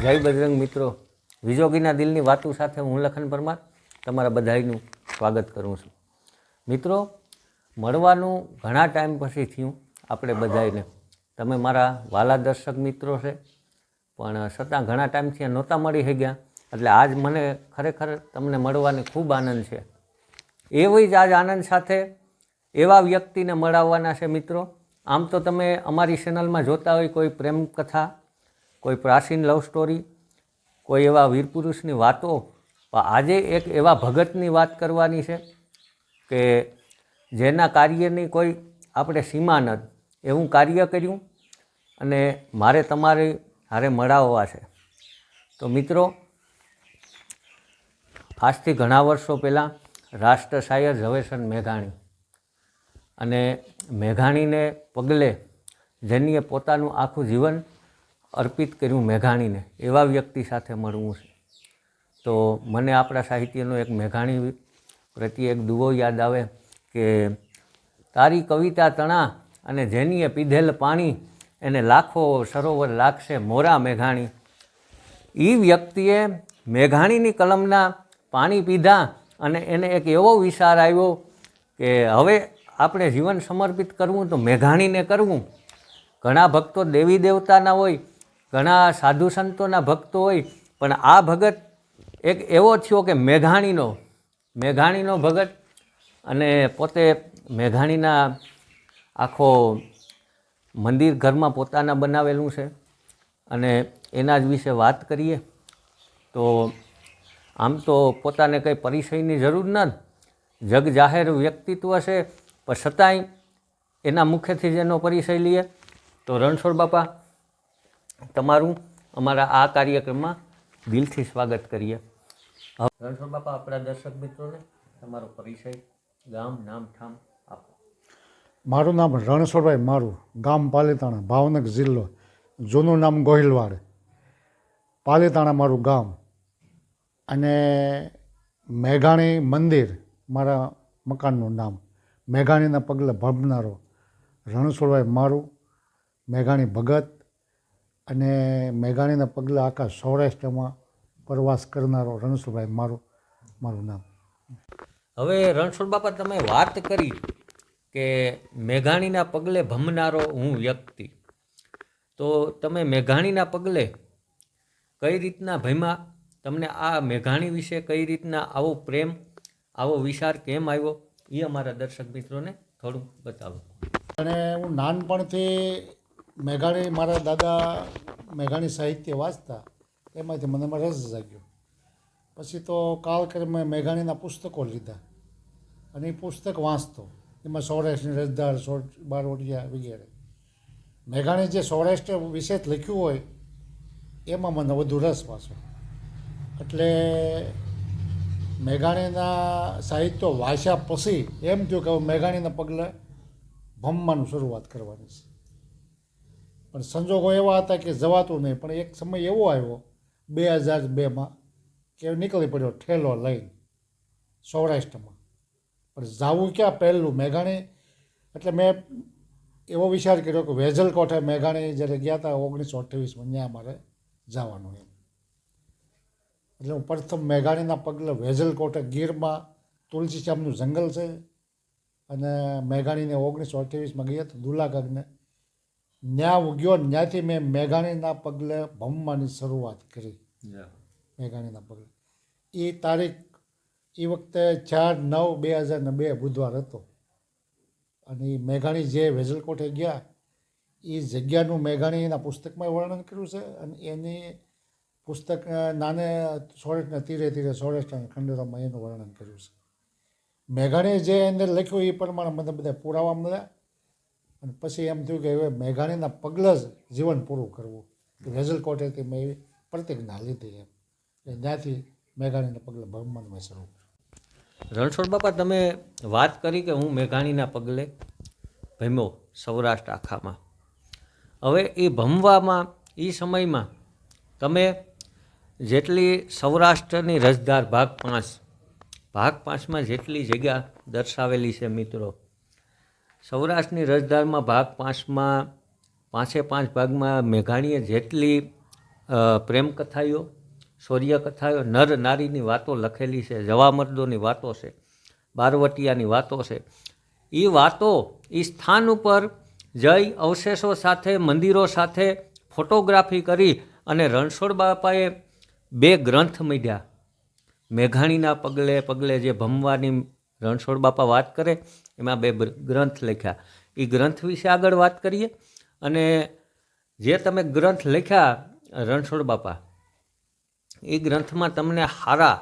જય બજરંગ મિત્રો, વિજોગીના દિલની વાતો સાથે હું લખન પરમાર તમારા બધાનું સ્વાગત કરું છું. મિત્રો, મળવાનું ઘણા ટાઈમ પછી થયું આપણે બધાને. તમે મારા વાલા દર્શક મિત્રો છે, પણ છતાં ઘણા ટાઈમથી નહોતા મળી શક્યા. એટલે આજ મને ખરેખર તમને મળવાની ખૂબ આનંદ છે. એવી જ આજ આનંદ સાથે એવા વ્યક્તિને મળાવવાના છે મિત્રો. આમ તો તમે અમારી ચેનલમાં જોતા હોય કોઈ પ્રેમ કથા, કોઈ પ્રાચીન લવ સ્ટોરી, કોઈ એવા વીર પુરુષની વાતો. પણ આજે એક એવા ભગતની વાત કરવાની છે કે જેના કાર્યની કોઈ આપણે સીમા નથી, એવું કાર્ય કર્યું અને મારે તમારી હારે મળાવવા છે. તો મિત્રો, આજથી ઘણા વર્ષો પહેલાં રાષ્ટ્ર શાયર ઝવેરચંદ મેઘાણી અને મેઘાણીને પગલે જેનીએ પોતાનું આખું જીવન અર્પિત કર્યું મેઘાણીને, એવા વ્યક્તિ સાથે મળવું છે. તો મને આપણા સાહિત્યનો એક મેઘાણી પ્રત્યે એક દુઓ યાદ આવે કે તારી કવિતા તણા અને જેનીએ પીધેલ પાણી એને લાખો સરોવર લાગશે મોરા મેઘાણી. એ વ્યક્તિએ મેઘાણીની કલમના પાણી પીધા અને એને એક એવો વિચાર આવ્યો કે હવે આપણે જીવન સમર્પિત કરવું તો મેઘાણીને કરવું. ઘણા ભક્તો દેવી દેવતાના હોય, ઘણા સાધુ સંતોના ભક્તો હોય, પણ આ ભગત એક એવો થયો કે મેઘાણીનો ભગત. અને પોતે મેઘાણીના આખો મંદિર ઘરમાં પોતાના બનાવેલું છે અને એના જ વિશે વાત કરીએ તો આમ તો પોતાને કંઈ પરિચયની જરૂર નથી, જગ જાહેર વ્યક્તિત્વ છે, પણ છતાંય એના મુખેથી જ એનો પરિચય લઈએ. તો રણછોડ બાપા, તમારું અમારા આ કાર્યક્રમમાં દિલથી સ્વાગત કરીએ. રણછોડ બાપા, આપણા દર્શક મિત્રોને તમારો પરિચય, ગામ, નામ, ઠામ આપો. મારું નામ રણછોડભાઈ મારું, ગામ પાલીતાણા, ભાવનગર જિલ્લો, જૂનું નામ ગોહિલવાડ, પાલીતાણા મારું ગામ. અને મેઘાણી મંદિર મારા મકાનનું નામ. મેઘાણીના પગલે ભમનારો રણછોડભાઈ મારું, મેઘાણી ભગત. અને મેઘાણીના પગલે આખા સૌરાષ્ટ્રમાં પ્રવાસ કરનારો રણછોડભાઈ મારું નામ. હવે રણછોડ બાપા, તમે વાત કરી કે મેઘાણીના પગલે ભમનારો હું વ્યક્તિ. તો તમે મેઘાણીના પગલે કઈ રીતના ભમ્યા? તમને આ મેઘાણી વિશે કઈ રીતના આવો પ્રેમ, આવો વિચાર કેમ આવ્યો, એ અમારા દર્શક મિત્રોને થોડું બતાવો. અને હું નાનપણથી મેઘાણી, મારા દાદા મેઘાણી સાહિત્ય વાંચતા, એમાંથી મને એમાં રસ જાગ્યો. પછી તો કાળક્રમે મેઘાણીના પુસ્તકો લીધા અને એ પુસ્તક વાંચતો. એમાં સૌરાષ્ટ્રની રજધાર, બારવટિયા વગેરે. મેઘાણી જે સૌરાષ્ટ્ર વિશે લખ્યું હોય એમાં મને વધુ રસ પાછો. એટલે મેઘાણીના સાહિત્ય વાંચ્યા પછી એમ થયું કે હવે મેઘાણીના પગલે ભમવાનું શરૂઆત કરવાની છે. પણ સંજોગો એવા હતા કે જવાતું નહીં. પણ એક સમય એવો આવ્યો 2002માં કે નીકળી પડ્યો ઠેલો લઈને સૌરાષ્ટ્રમાં. પણ જાવું ક્યાં પહેલું મેઘાણી. એટલે મેં એવો વિચાર કર્યો કે વેજલકોઠે મેઘાણી જ્યારે ગયા હતા 1928માં, ત્યાં મારે જવાનું એમ. એટલે હું પ્રથમ મેઘાણીના પગલે વેજલકોઠે, ગીરમાં તુલસીશ્યામનું જંગલ છે, અને મેઘાણીને 1928માં ગયા હતા દુલાગઢને. ત્યાં હું ગયો, ત્યાંથી મેં મેઘાણીના પગલે ભમવાની શરૂઆત કરી. મેઘાણીના પગલે એ તારીખ એ વખતે 4/9/2002 બુધવાર હતો. અને એ મેઘાણી જે વેજલકોઠે ગયા એ જગ્યાનું મેઘાણીના પુસ્તકમાં વર્ણન કર્યું છે. અને એની પુસ્તક નાને સૌરાષ્ટ્રના તીરે સૌરાષ્ટ્રના ખંડેરોમાં એનું વર્ણન કર્યું છે. મેઘાણીએ જે અંદર લખ્યું એ પ્રમાણે મને બધા પુરાવા મળ્યા. અને પછી એમ થયું કે હવે મેઘાણીના પગલે જ જીવન પૂરું કરવું. વેજલકોટેથી મેં એવી પ્રતિજ્ઞા લીધી એમ. ત્યાંથી મેઘાણીના પગલે ભમવાનું મેં શરૂ કર્યું. રણછોડ બાપા, તમે વાત કરી કે હું મેઘાણીના પગલે ભમ્યો સૌરાષ્ટ્ર આખામાં. હવે એ ભમવામાં, એ સમયમાં તમે જેટલી સૌરાષ્ટ્રની રજધાર ભાગ 5માં જેટલી જગ્યા દર્શાવેલી છે મિત્રો, સૌરાષ્ટ્રની રજધારમાં ભાગ 5માં 5 ભાગમાં મેઘાણીએ જેટલી પ્રેમ કથાઓ, શૌર્ય કથાઓ, નર નારીની વાતો લખેલી છે, જવામર્દોની વાતો છે, બારવટિયાની વાતો છે. એ વાતો એ સ્થાન ઉપર જઈ અવશેષો સાથે, મંદિરો સાથે ફોટોગ્રાફી કરી અને રણછોડ બાપાએ 2 ગ્રંથ મીડ્યા. મેઘાણીના પગલે પગલે જે ભમવાની રણછોડ બાપા વાત કરે એમાં 2 ગ્રંથ લખ્યા. એ ગ્રંથ વિશે આગળ વાત કરીએ. અને જે તમે ગ્રંથ લખ્યા રણછોડ બાપા, એ ગ્રંથમાં તમને સારા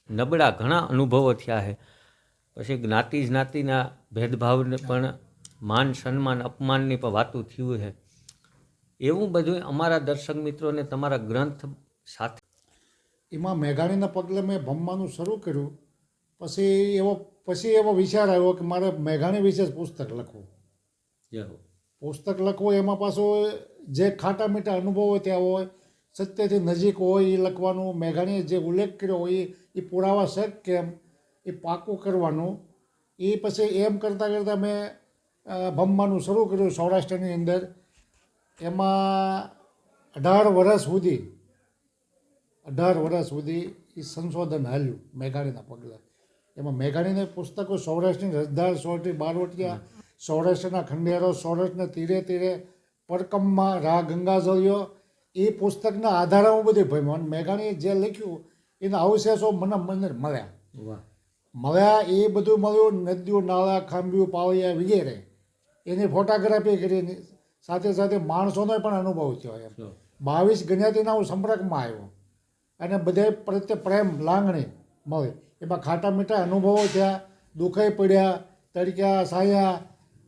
નબળા ઘણા અનુભવો થયા છે. પછી જ્ઞાતિના ભેદભાવને પણ માન સન્માન અપમાનની પણ વાતું થયું છે. એવું બધું અમારા દર્શક મિત્રોને તમારા ગ્રંથ સાથે. એમાં મેઘાણીના પગલે મેં ભમવાનું શરૂ કર્યું. પછી એવો વિચાર આવ્યો કે મારે મેઘાણી વિશે જ પુસ્તક લખવું. પુસ્તક લખવું એમાં પાછું જે ખાટા મીઠા અનુભવો ત્યાં હોય, સત્યથી નજીક હોય એ લખવાનું. મેઘાણીએ જે ઉલ્લેખ કર્યો હોય એ પુરાવા છે કેમ એ પાકું કરવાનું. એ પછી એમ કરતાં મેં ભમવાનું શરૂ કર્યું સૌરાષ્ટ્રની અંદર. એમાં 18 વર્ષ સુધી એ સંશોધન હાલ્યું મેઘાણીના પગલે. એમાં મેઘાણીને પુસ્તકો સૌરાષ્ટ્રની રસધાર, સૌરાષ્ટ્રની બારવટિયા, સૌરાષ્ટ્રના ખંડેરો, સૌરાષ્ટ્રના તીરે તીરે, પરકમમાં રા ગંગાજળિયો, એ પુસ્તકના આધારે હું બધી ભમ્યો. અને મેઘાણીએ જે લખ્યું એના અવશેષો મને મળ્યા. એ બધું મળ્યું. નદીઓ, નાળા, ખાંભીઓ, પાળિયા વગેરે એની ફોટોગ્રાફી કરીને સાથે સાથે માણસોનો પણ અનુભવ થયો. એમ 22 જ્ઞાતિના હું સંપર્કમાં આવ્યો અને બધા પ્રત્યે પ્રેમ, લાગણી મળી. એમાં ખાટા મીઠા અનુભવો થયા, દુઃખે પડ્યા, તડક્યા, સાયા,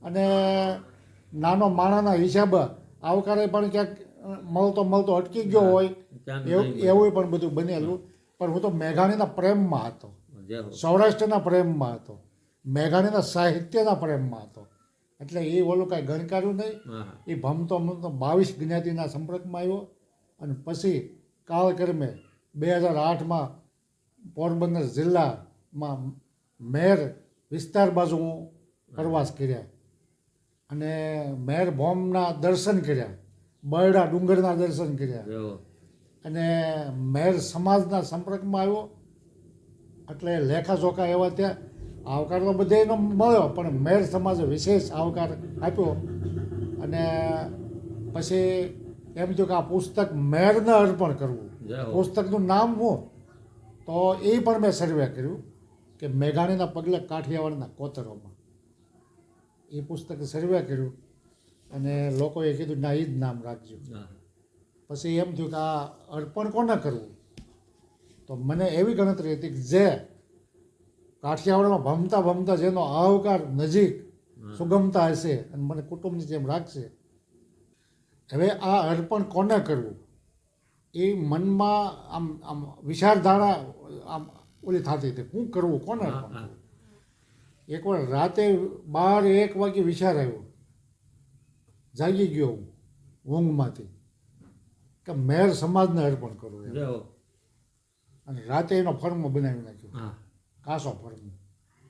અને નાનો માણાના હિસાબ આવકારે પણ ક્યાંક મળતો અટકી ગયો હોય એવું પણ બધું બનેલું. પણ હું તો મેઘાણીના પ્રેમમાં હતો, સૌરાષ્ટ્રના પ્રેમમાં હતો, મેઘાણીના સાહિત્યના પ્રેમમાં હતો. એટલે એ ઓલું કાંઈ ગણકાર્યું નહીં. એ ભમતો 22 જ્ઞાતિના સંપર્કમાં આવ્યો. અને પછી કાળક્રમે 2008માં પોરબંદર જિલ્લામાં મેર વિસ્તાર બાજુ હું પ્રવાસ કર્યા અને મેર ભોમના દર્શન કર્યા, બરડા ડુંગરના દર્શન કર્યા અને મેર સમાજના સંપર્કમાં આવ્યો. એટલે લેખાજોખા એવા ત્યાં આવકાર તો બધાનો મળ્યો, પણ મેર સમાજે વિશેષ આવકાર આપ્યો. અને પછી એમ થયું કે આ પુસ્તક મેરને અર્પણ કરવું. પુસ્તકનું નામ શું? તો એ પણ મેં સર્વે કર્યું કે મેઘાણીના પગલે કાઠિયાવાડના કોતરોમાં. એ પુસ્તક સર્વે કર્યું અને લોકોએ કીધું ના, એ જ નામ રાખજો. પછી એમ થયું કે આ અર્પણ કોને કરવું? તો મને એવી ગણતરી હતી કે જે કાઠિયાવાડમાં ભમતા જેનો આવકાર નજીક સુગમતા હશે અને મને કુટુંબની જેમ રાખશે. હવે આ અર્પણ કોને કરવું એ મનમાં આમ વિચારધારા આમ ઓલી થતી હતી, શું કરવું, કોને અર્પણ કરવું. એકવાર રાતે 12-1 વાગે વિચાર આવ્યો, જાગી ગયો હું ઊંઘમાંથી કે મેર સમાજને અર્પણ કરવું એમ. અને રાતે એનો ફર્મ બનાવી નાખ્યો, કાસો ફર્મ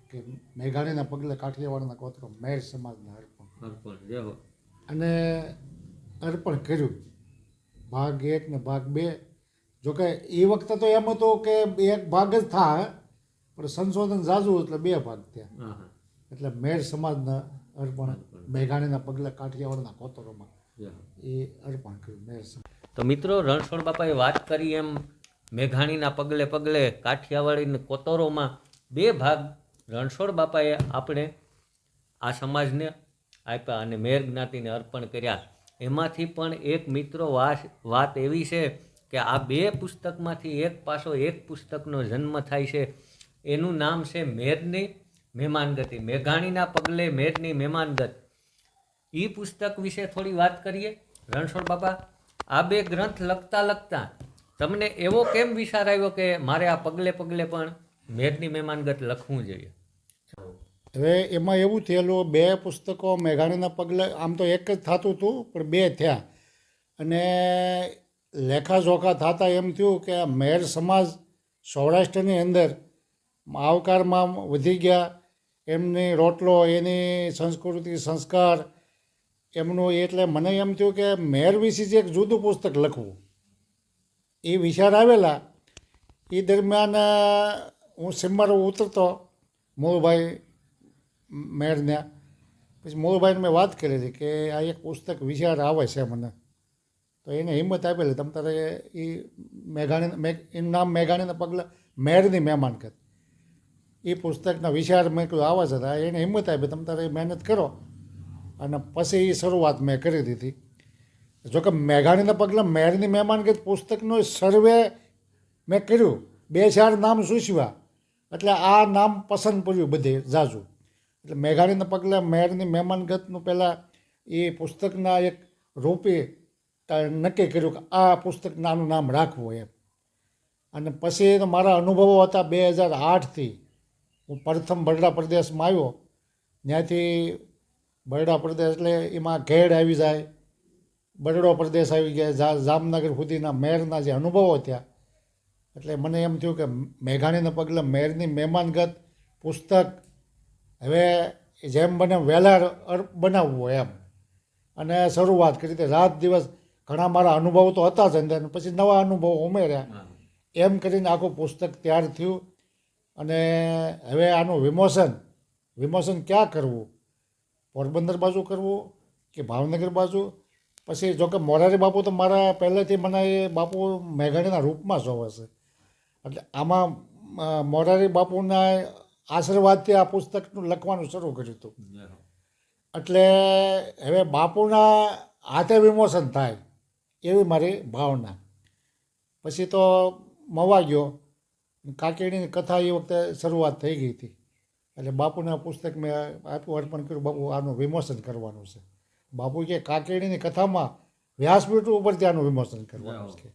કે મેઘાણીના પગલે કાઠિયાવાડના કોતરો મેર સમાજને અર્પણ. અને અર્પણ કર્યું. ભાગ 1 ને ભાગ 2. જોકે એ વખતે તો એમ હતું કે 1 ભાગ જ થાય, પણ સંશોધન ઝાઝું એટલે 2 ભાગ થયા. એટલે મેર સમાજના અર્પણ મેઘાણીના પગલે કાઠિયાવાડના કોતરોમાં એ અર્પણ કર્યું મેર સમાજ. તો મિત્રો, રણછોડ બાપાએ વાત કરી એમ મેઘાણીના પગલે પગલે કાઠિયાવાડીના કોતરોમાં 2 ભાગ રણછોડ બાપાએ આપણે આ સમાજને આપ્યા અને મેર જ્ઞાતિને અર્પણ કર્યા. એમાંથી પણ એક મિત્રો વાત એવી છે કે આ 2 પુસ્તકમાંથી એક પાછો એક પુસ્તકનો જન્મ થાય છે. એનું નામ છે મેરની મહેમાનગતિ, મેઘાણીના પગલે મેરની મહેમાનગત. એ પુસ્તક વિશે થોડી વાત કરીએ. રણછોડ બાપા, આ 2 ગ્રંથ લખતા તમને એવો કેમ વિચાર આવ્યો કે મારે આ પગલે પગલે પણ મેરની મહેમાનગત લખવું જોઈએ? હવે એમાં એવું થયેલું, 2 પુસ્તકો મેઘાણીના પગલે આમ તો એક જ થતું હતું, પણ 2 થયા. અને લેખાજોખા થતાં એમ થયું કે મેર સમાજ સૌરાષ્ટ્રની અંદર આવકારમાં વધી ગયા. એમની રોટલો, એની સંસ્કૃતિ, સંસ્કાર એમનું. એટલે મને એમ થયું કે મેર વિશે જ એક જુદું પુસ્તક લખવું. એ વિચાર આવેલા એ દરમિયાન હું સિમ્મર ઉતરતો મોહભાઈ મેરને, પછી મોહભાઈને મેં વાત કરી હતી કે આ એક પુસ્તક વિચાર આવે છે મને, તો એને હિંમત આપેલી તમ તારે એ એનું નામ મેઘાણીના પગલે મેરની મહેમાનગત, એ પુસ્તકના વિચાર મેં કહ્યું આવા જ હતા, એને હિંમત આપી તમે તારે મહેનત કરો, અને પછી એ શરૂઆત મેં કરી દીધી. જોકે મેઘાણીના પગલે મેરની મહેમાનગત પુસ્તકનો સર્વે મેં કર્યું, 2-4 નામ સૂચવ્યા, એટલે આ નામ પસંદ પડ્યું બધે જાજુ, એટલે મેઘાણીના પગલે મેરની મહેમાનગતનું પહેલાં એ પુસ્તકના એક રૂપે નક્કી કર્યું કે આ પુસ્તક નાનું નામ રાખવું એમ. અને પછી તો મારા અનુભવો હતા 2008થી હું પ્રથમ બરડા પ્રદેશમાં આવ્યો, ત્યાંથી બરડા પ્રદેશ એટલે એમાં ઘેડ આવી જાય, બરડો પ્રદેશ આવી ગયા, જામનગર સુધીના મેરના જે અનુભવો થયા, એટલે મને એમ થયું કે મેઘાણીના પગલે મેરની મહેમાનગત પુસ્તક હવે જેમ બને વહેલા બનાવવું એમ, અને શરૂઆત કરી હતી. રાત દિવસ ઘણા મારા અનુભવો તો હતા જ અંદર, પછી નવા અનુભવો ઉમેર્યા, એમ કરીને આખું પુસ્તક તૈયાર થયું. અને હવે આનું વિમોચન ક્યાં કરવું, પોરબંદર બાજુ કરવું કે ભાવનગર બાજુ. પછી જોકે મોરારી બાપુ તો મારા પહેલેથી મને એ બાપુ મેઘાણીના રૂપમાં જોવે છે, એટલે આમાં મોરારી બાપુના આશીર્વાદથી આ પુસ્તકનું લખવાનું શરૂ કર્યું હતું. એટલે હવે બાપુના હાથે વિમોચન થાય એવી મારી ભાવના. પછી તો મવા ગયો, કાકીણીની કથા એ વખતે શરૂઆત થઈ ગઈ હતી, એટલે બાપુના પુસ્તક મેં આપ્યું, અર્પણ કર્યું, બાપુ આનું વિમોચન કરવાનું છે. બાપુ કે કાકીણીની કથામાં વ્યાસપીઠ ઉપર ત્યાંનું વિમોચન કરવાનું છે.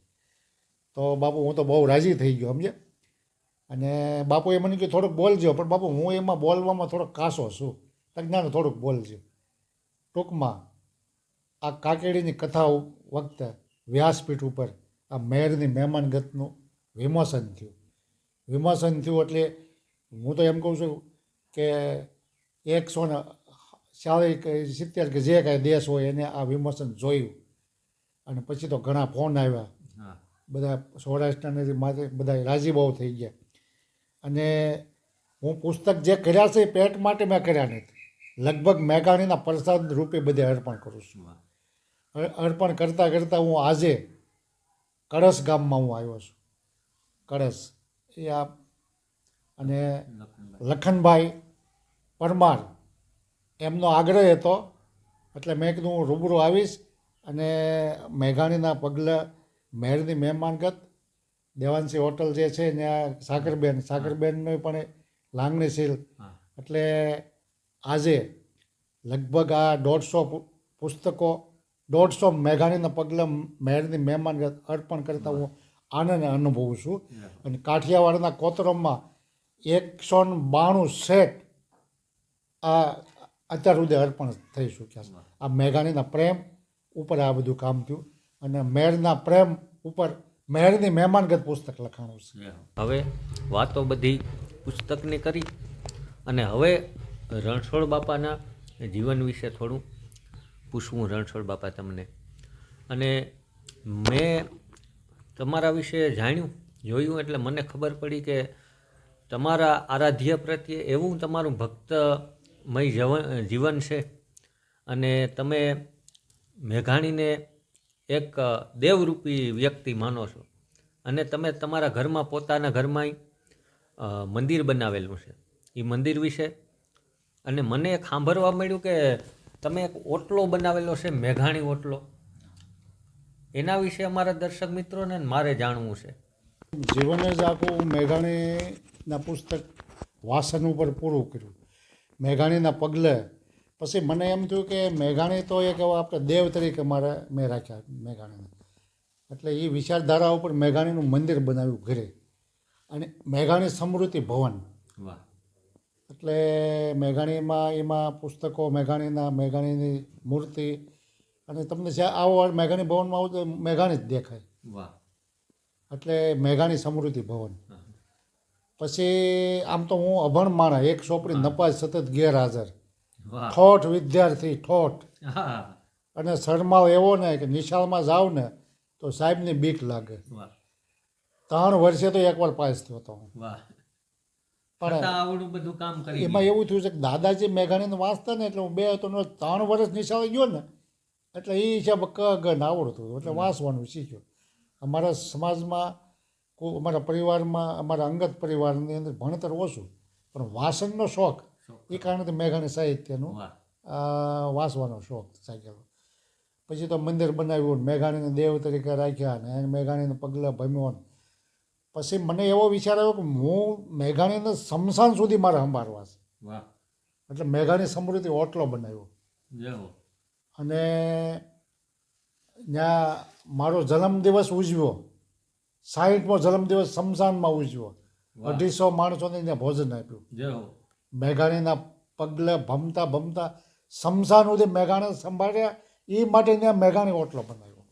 તો બાપુ હું તો બહુ રાજી થઈ ગયો સમજે, અને બાપુએ મને કહ્યું થોડુંક બોલજો, પણ બાપુ હું એમાં બોલવામાં થોડોક કાસો છું, તજ્ઞાને થોડુંક બોલજો. ટૂંકમાં આ કાકેડીની કથા વખતે વ્યાસપીઠ ઉપર આ મેરની મહેમાનગતનું વિમોચન થયું. એટલે હું તો એમ કહું છું કે 170 કે જે કાંઈ દેશ હોય એને આ વિમોચન જોયું. અને પછી તો ઘણા ફોન આવ્યા, બધા સૌરાષ્ટ્રના માથે બધા રાજી બહુ થઈ ગયા. અને હું પુસ્તક જે કર્યા છે એ પેટ માટે મેં કર્યા નથી, લગભગ મેઘાણીના પ્રસાદ રૂપે બધે અર્પણ કરું છું. અર્પણ કરતાં કરતાં હું આજે કળશ ગામમાં હું આવ્યો છું. કળશ એ આ અને લખનભાઈ પરમાર એમનો આગ્રહ હતો, એટલે મેં કીધું હું રૂબરૂ આવીશ અને મેઘાણીના પગલે મેરની મહેમાનગત દેવાંશી હોટલ જે છે ત્યાં સાગરબેનનો પણ લાગણીશીલ, એટલે આજે લગભગ આ 150 પુસ્તકો 150 મેઘાણીના પગલે મેરની મહેમાનગત અર્પણ કરતા હું આનંદ અનુભવું છું. અને કાઠિયાવાડના કોતરમમાં 192 સેટ આ અત્યાર સુધી અર્પણ થઈ ચૂક્યા છે. આ મેઘાણીના પ્રેમ ઉપર આ બધું કામ થયું, અને મેરના પ્રેમ ઉપર મેરની મહેમાનગત પુસ્તક લખાણું છે. હવે વાતો બધી પુસ્તકની કરી, અને હવે રણછોડ બાપાના જીવન વિશે થોડું પૂછવું. રણછોડ બાપા તમને, અને મેં તમારા વિશે જોયું એટલે મને ખબર પડી કે તમારા આરાધ્ય પ્રત્યે એવું તમારું ભક્તમય જીવન છે, અને તમે મેઘાણીને એક દેવરૂપી વ્યક્તિ માનો છો, અને તમે તમારા ઘરમાં પોતાના ઘરમાં મંદિર બનાવેલું છે. એ મંદિર વિશે અને મને એક સાંભળવા મળ્યું કે તમે એક ઓટલો બનાવેલો છે, મેઘાણી ઓટલો, એના વિશે અમારા દર્શક મિત્રોને મારે જાણવું છે. જીવન જ આખું મેઘાણીના પુસ્તક વાસન ઉપર પૂરું કર્યું, મેઘાણીના પગલે. પછી મને એમ થયું કે મેઘાણી તો એક એવા આપણે દેવ તરીકે મેં રાખ્યા મેઘાણીને, એટલે એ વિચારધારા ઉપર મેઘાણીનું મંદિર બનાવ્યું ઘરે, અને મેઘાણી સ્મૃતિ ભવન. એટલે મેઘાણીમાં એમાં પુસ્તકો, મેઘાણીની મૂર્તિ, અને તમને જ્યાં આવો મેઘાણી ભવનમાં આવો તો મેઘાણી જ દેખાય. એટલે મેઘાણી સ્મૃતિ ભવન. પછી આમ તો હું અભણ માણસ, એક ચોપડી નપાસ સતત ગેરહાજર, ઠોઠ વિદ્યાર્થી ઠોઠ, અને શરમાવ એવો ને કે નિશાળમાં જાવ ને તો સાહેબની બીક લાગે. 3 વર્ષે તો એકવાર પાસ થયો હતો હું. વાહ. પણ છતાં આવડું બધું કામ કરી એમાં એવું થયું છે કે દાદાજી મેઘાણીને વાંચતા ને એટલે હું 2 હતો ને 3 વર્ષ નિશાળે ગયો ને એટલે એ હિસાબે ક ગ ને આવડતું હતું એટલે વાંચવાનું શીખ્યો. અમારા સમાજમાં અમારા પરિવારમાં અમારા અંગત પરિવારની અંદર ભણતર ઓછું પણ વાંચનનો શોખ એ કારણથી મેઘાણી સાહિત્યનું વાહ. વાંચવાનો શોખ જાગેલો. પછી તો મંદિર બનાવ્યું ને મેઘાણીને દેવ તરીકે રાખ્યા ને મેઘાણીને પગલે ભમ્યો ને પછી મને એવો વિચાર આવ્યો કે હું મેઘાણીને શમશાન સુધી મારે સંભાળવા છે. વાહ. એટલે મેઘાણી સમૃદ્ધિ ઓટલો બનાવ્યો જય હો. અને ત્યાં મારો જન્મદિવસ ઉજવ્યો. 60મો જન્મદિવસ શમશાનમાં ઉજવ્યો. 250 માણસોને ત્યાં ભોજન આપ્યું. જય હો. મેઘાણીના પગલે ભમતા ભમતા શમશાન સુધી મેઘાણી સંભાળ્યા એ માટે ત્યાં મેઘાણી ઓટલો બનાવ્યો.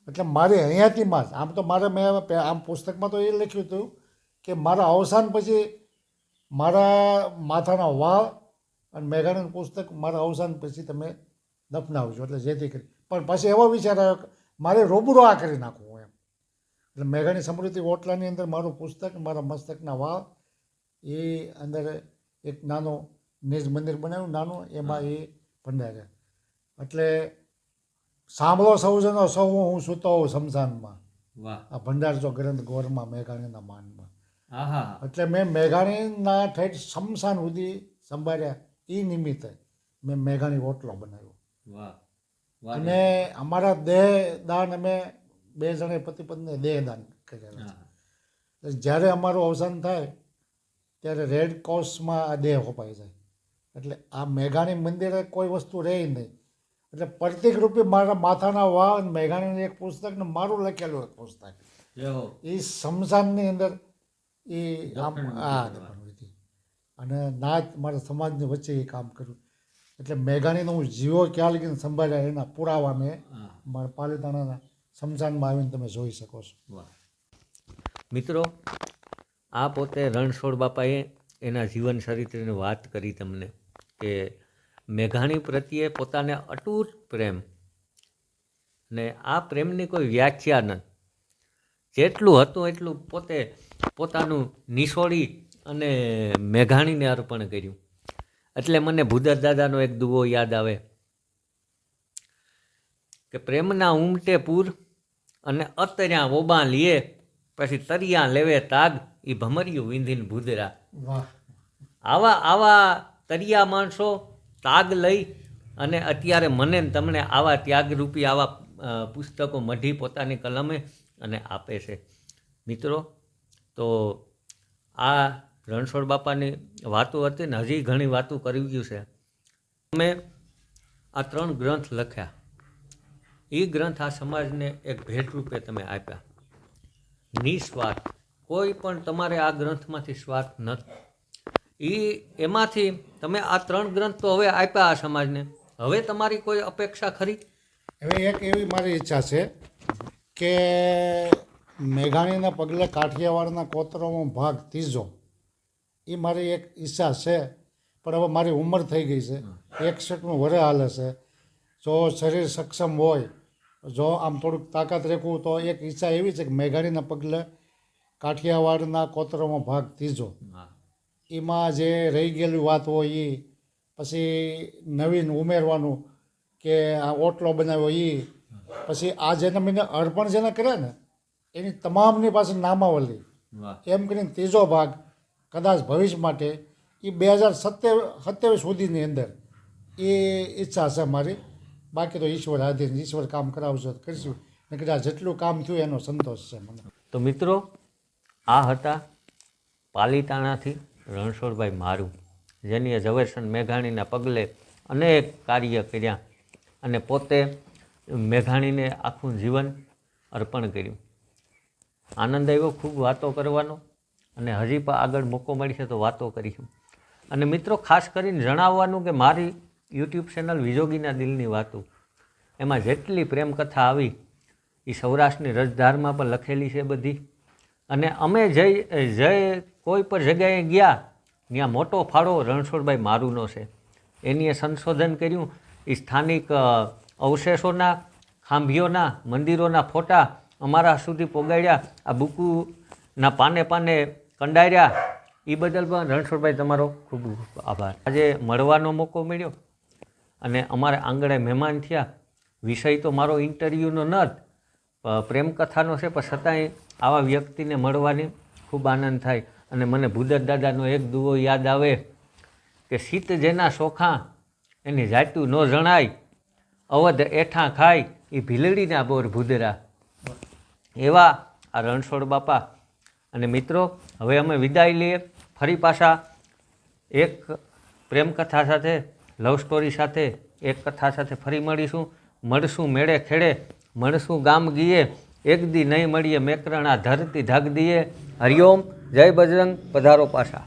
એટલે મારે અહીંયાથીમાં જ આમ તો મારે મેં આમ પુસ્તકમાં તો એ લખ્યું હતું કે મારા અવસાન પછી મારા માથાના વાળ અને મેઘાણીનું પુસ્તક મારા અવસાન પછી તમે દફનાવજો એટલે જેથી કરી પણ પછી એવો વિચાર આવ્યો કે મારે રૂબરૂ આ કરી નાખવું એમ. એટલે મેઘાણી સમૃદ્ધિ ઓટલાની અંદર મારું પુસ્તક મારા મસ્તકના વાળ એ અંદર એક નાનો નિજ મંદિર બનાવ્યું નાનું એમાં એ ભંડાર્યા. એટલે સાંભળો સૌજનો સૌ હું સૂતો હોઉં શમશાનમાં. વાહ. આ ભંડારજો ગ્રંથ ગોરમાં મેઘાણીના માનમાં. આહા. એટલે મેં મેઘાણીના ઠેઠ શમશાન સુધી સંભાળ્યા એ નિમિત્તે મેં મેઘાણી ઓટલો બનાવ્યો. વાહ. વાહ. અને અમારા દેહદાન અમે 2 જણે પતિ પત્ની દેહદાન કરેલા છે. એટલે જ્યારે અમારું અવસાન થાય ત્યારે રેડ ક્રોસમાં આ દેહ હોપાઈ જાય. એટલે આ મેઘાણી મંદિરે કોઈ વસ્તુ રહે નહીં. એટલે પ્રતિક રૂપે મારા માથાના વાળ અને મેઘાણીનું એક પુસ્તક ને મારું લખેલું એક પુસ્તક જય હો. એ શમશાનની અંદર એ આમ આ દફનવિધિ અને નાચ મારા સમાજની વચ્ચે એ કામ કર્યું. એટલે મેઘાણીનો હું જીવો ક્યાં લગીને સંભાળ્યા એના પુરાવા મેં હા. મારા પાલિતાણાના શમશાનમાં આવીને તમે જોઈ શકો છો. વાહ. મિત્રો, આ પોતે રણછોડ બાપાએ એના જીવન ચરિત્રની વાત કરી તમને કે મેઘાણી પ્રત્યે પોતાને અટૂટ પ્રેમ ને આ પ્રેમની કોઈ વ્યાખ્યા નથી. જેટલું હતું એટલું પોતે પોતાનું નિસોડી અને મેઘાણીને અર્પણ કર્યું. એટલે મને ભૂદર દાદાનો એક દુવો યાદ આવે કે પ્રેમના ઉમટે પૂર અને અત્ર્યા ઓબા લીએ પછી તરિયા લેવે તાગ એ ભમર્યું વિંધીને ભૂદરા. વાહ. આવા આવા તરિયા માણસો તાગ લઈ અને અત્યારે મને ને તમને આવા ત્યાગરૂપી આવા પુસ્તકો મઢી પોતાની કલમે અને આપે છે. મિત્રો, તો આ રણછોડ બાપાની વાતો હતી ને હજી ઘણી વાતો કરી ગયું છે. અમે આ 3 ગ્રંથ લખ્યા. એ ગ્રંથ આ સમાજને એક ભેટ રૂપે તમે આપ્યા. નિસ્વાર્થ. કોઈ પણ તમારે આ ગ્રંથમાંથી સ્વાર્થ નથી. એમાંથી તમે આ 3 ગ્રંથ તો હવે આપ્યા આ સમાજને. હવે તમારી કોઈ અપેક્ષા ખરી? હવે એક એવી મારી ઈચ્છા છે કે મેઘાણીના પગલે કાઠિયાવાડના કોતરોમાં ભાગ 3 એ મારી એક ઈચ્છા છે. પણ હવે મારી ઉંમર થઈ ગઈ છે. 61નું વરસ હાલે છે. જો શરીર સક્ષમ હોય, જો આમ થોડુંક તાકાત રાખવું તો એક ઈચ્છા એવી છે કે મેઘાણીના પગલે કાઠિયાવાડના કોતરોમાં ભાગ 3 એમાં જે રહી ગયેલી વાત હોય એ પછી નવીન ઉમેરવાનું કે આ ઓટલો બનાવ્યો એ પછી આ જેને મેં અર્પણ જેને કર્યા ને એની તમામની પાસે નામાવલી એમ કરીને 3 ભાગ કદાચ ભવિષ્ય માટે એ 2027 સુધીની અંદર એ ઈચ્છા છે મારી. બાકી તો ઈશ્વર આધીન, ઈશ્વર કામ કરાવશે તો કરીશું. ને કદાચ જેટલું કામ થયું એનો સંતોષ છે મને. તો મિત્રો, આ હતા પાલિતાણાથી રણછોડભાઈ મારું, જેની ઝવેરચંદ મેઘાણીના પગલે અનેક કાર્ય કર્યા અને પોતે મેઘાણીને આખું જીવન અર્પણ કર્યું. આનંદ આવ્યો ખૂબ વાતો કરવાનો અને હજી પણ આગળ મોકો મળશે તો વાતો કરીશું. અને મિત્રો, ખાસ કરીને જણાવવાનું કે મારી યુટ્યુબ ચેનલ વિજોગીના દિલની વાતો એમાં જેટલી પ્રેમકથા આવી એ સૌરાષ્ટ્રની રજધારમાં પણ લખેલી છે બધી. અને અમે જઈ કોઈ પણ જગ્યાએ ગયા ત્યાં મોટો ફાળો રણછોડભાઈ મારુનો છે. એનીએ સંશોધન કર્યું. એ સ્થાનિક અવશેષોના, ખાંભીઓના, મંદિરોના ફોટા અમારા સુધી પહોંચાડ્યા, આ બુકુના પાને પાને કંડાર્યા, એ બદલ પણ રણછોડભાઈ તમારો ખૂબ ખૂબ આભાર. આજે મળવાનો મોકો મળ્યો અને અમારે આંગણે મહેમાન થયા. વિષય તો મારો ઇન્ટરવ્યૂનો ન જ પ્રેમકથાનો છે, પણ છતાંય આવા વ્યક્તિને મળવાની ખૂબ આનંદ થાય. અને મને ભૂદત દાદાનો એક દુઓ યાદ આવે કે શીત જેના સોખા એની જાતું ન જણાય, અવધ એઠા ખાય એ ભીલડીના બોર ભૂદરા. એવા આ રણછોડ બાપા. અને મિત્રો, હવે અમે વિદાય લઈએ. ફરી પાછા એક પ્રેમકથા સાથે, લવ સ્ટોરી સાથે, એક કથા સાથે ફરી મળશું મેળે ખેડે, મળશું ગામ ગીએ, એક દી નહીં મળીએ મેકરણા ધરતી ધાક દીએ. હરિઓમ, જય બજરંગ, પધારો પાછા.